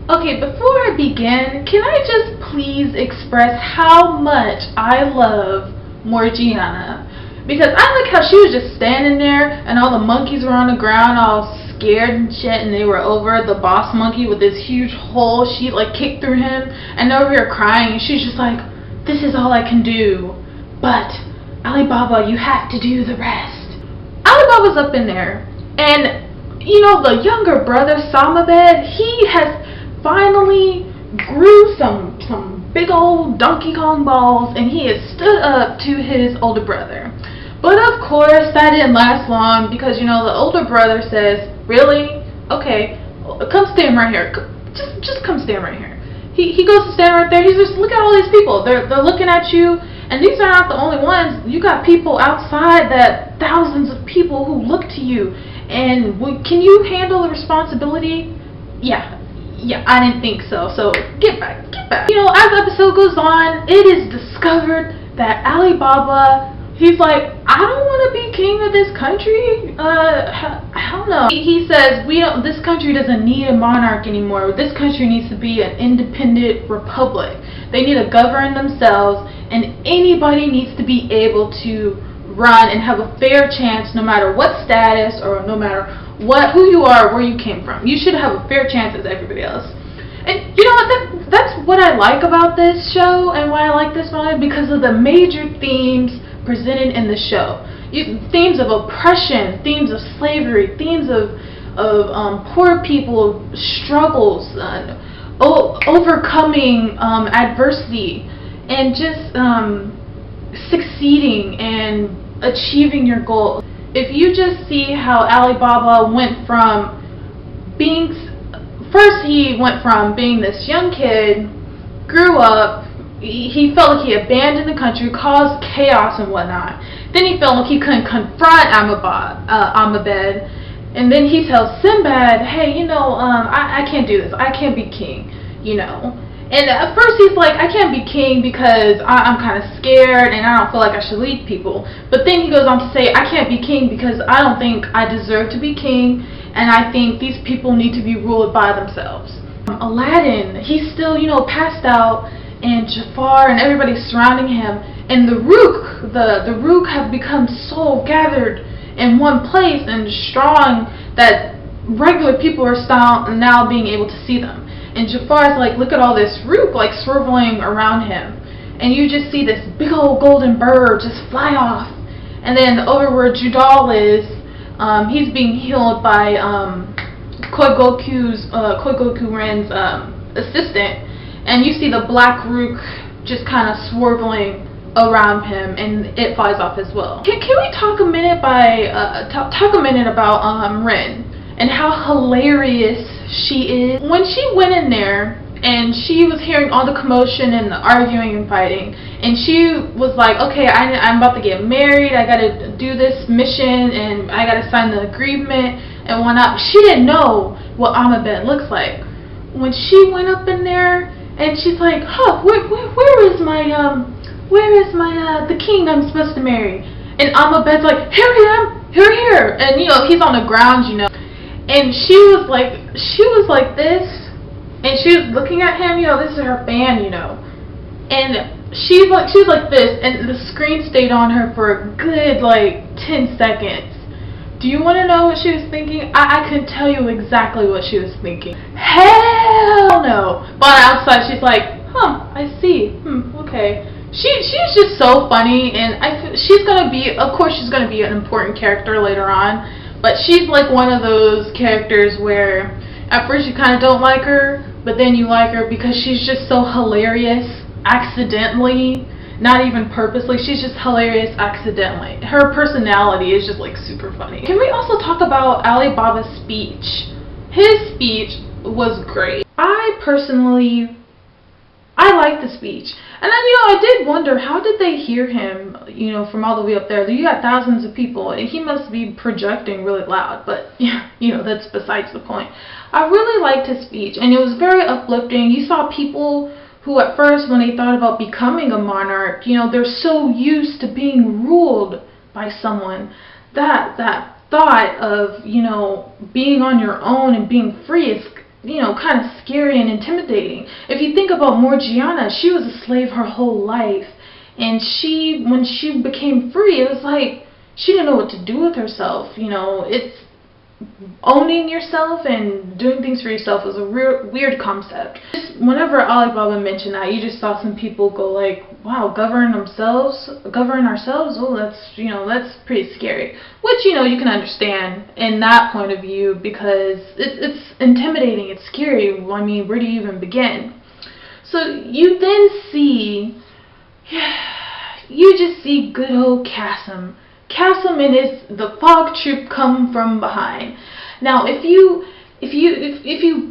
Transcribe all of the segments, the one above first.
Okay, before I begin, can I just please express how much I love Morgiana? Because I like how she was just standing there and all the monkeys were on the ground all scared and shit, and they were over the boss monkey with this huge hole. She like kicked through him and over here crying, and she's just like, this is all I can do. But Alibaba, you have to do the rest. Alibaba's up in there, and you know, the younger brother, Samabed, he has finally grew some big old Donkey Kong balls, and he has stood up to his older brother. But of course, that didn't last long, because you know, the older brother says, really? Okay, come stand right here. Just come stand right here. He goes to stand right there. He's just, look at all these people. They're looking at you, and these are not the only ones. You got people outside, that thousands of people who look to you. And can you handle the responsibility? Yeah, I didn't think so. So get back. You know, as the episode goes on, it is discovered that Alibaba, he's like, I don't want to be king of this country. Hell no. He says, this country doesn't need a monarch anymore. This country needs to be an independent republic. They need to govern themselves, and anybody needs to be able to run and have a fair chance, no matter what status or no matter who you are, where you came from. You should have a fair chance as everybody else. And you know what, that's what I like about this show, and why I like this one, because of the major themes presented in the show. Themes of oppression, themes of slavery, themes of poor people struggles, overcoming adversity, and just succeeding and achieving your goals. If you just see how Alibaba went from being, first he went from being this young kid, grew up, he felt like he abandoned the country, caused chaos and whatnot. Then he felt like he couldn't confront Amabed, and then he tells Sinbad, hey, you know, I can't do this, I can't be king, you know. And at first he's like, I can't be king because I'm kind of scared and I don't feel like I should lead people. But then he goes on to say, I can't be king because I don't think I deserve to be king, and I think these people need to be ruled by themselves. Aladdin, he's still, you know, passed out, and Jafar and everybody surrounding him, and the Rook have become so gathered in one place and strong that regular people are now being able to see them. And Jafar's like, look at all this Rook like swirling around him, and you just see this big old golden bird just fly off. And then over where Judal is, he's being healed by Koigoku Ren's assistant, and you see the black Rook just kind of swirling around him, and it flies off as well. Can we talk a minute about Ren and how hilarious she is? When she went in there and she was hearing all the commotion and the arguing and fighting, and she was like, okay, I'm about to get married, I gotta do this mission, and I gotta sign the agreement and whatnot. She didn't know what Amabed looks like. When she went up in there and she's like, huh, where is the king I'm supposed to marry? And Amabed's like, here I am, here, and you know, he's on the ground, you know. And she was like this, and she was looking at him, you know, this is her fan, you know. And she was like this, and the screen stayed on her for a good like 10 seconds. Do you want to know what she was thinking? I could tell you exactly what she was thinking. Hell no. But outside she's like, huh, I see. Okay. She's just so funny, and she's gonna be, of course she's gonna be an important character later on. But she's like one of those characters where at first you kind of don't like her, but then you like her because she's just so hilarious accidentally, not even purposely. She's just hilarious accidentally. Her personality is just like super funny. Can we also talk about Alibaba's speech? His speech was great. I liked the speech. And then, you know, I did wonder, how did they hear him, you know, from all the way up there? You got thousands of people, and he must be projecting really loud, but, yeah, you know, that's besides the point. I really liked his speech, and it was very uplifting. You saw people who at first, when they thought about becoming a monarch, you know, they're so used to being ruled by someone, that thought of, you know, being on your own and being free kind of scary and intimidating. If you think about Morgiana, she was a slave her whole life, and when she became free, it was like she didn't know what to do with herself. It's owning yourself and doing things for yourself is a weird concept. Just whenever Alibaba mentioned that, you just saw some people go like, wow, govern ourselves? Oh, that's pretty scary. Which, you can understand in that point of view, because it's intimidating, it's scary. I mean, where do you even begin? So you then see, you just see good old Cassim. Cassim and the fog troop come from behind. Now, if you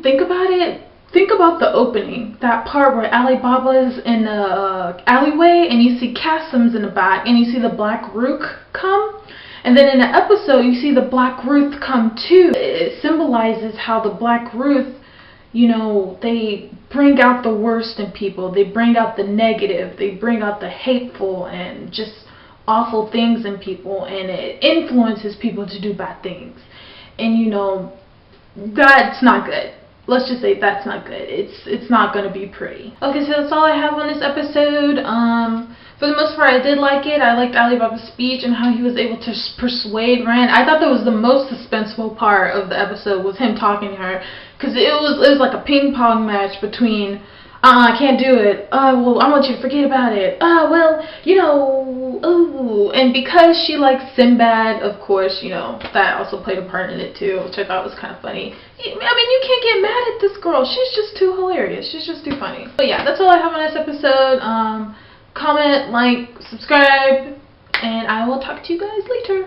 think about it, think about the opening, that part where Alibaba's in the alleyway, and you see Cassim's in the back, and you see the Black Rook come, and then in the episode you see the Black Ruth come too. It symbolizes how the Black Ruth, they bring out the worst in people. They bring out the negative. They bring out the hateful and just awful things in people, and it influences people to do bad things. And that's not good. Let's just say that's not good. It's not going to be pretty. Okay, so that's all I have on this episode. For the most part, I did like it. I liked Alibaba's speech and how he was able to persuade Ren. I thought that was the most suspenseful part of the episode, was him talking to her, because it was like a ping pong match between I can't do it. Well, I want you to forget about it. Well, ooh. And because she likes Sinbad, of course, that also played a part in it too, which I thought was kind of funny. I mean, you can't get mad at this girl. She's just too hilarious. She's just too funny. But yeah, that's all I have on this episode. Comment, like, subscribe, and I will talk to you guys later.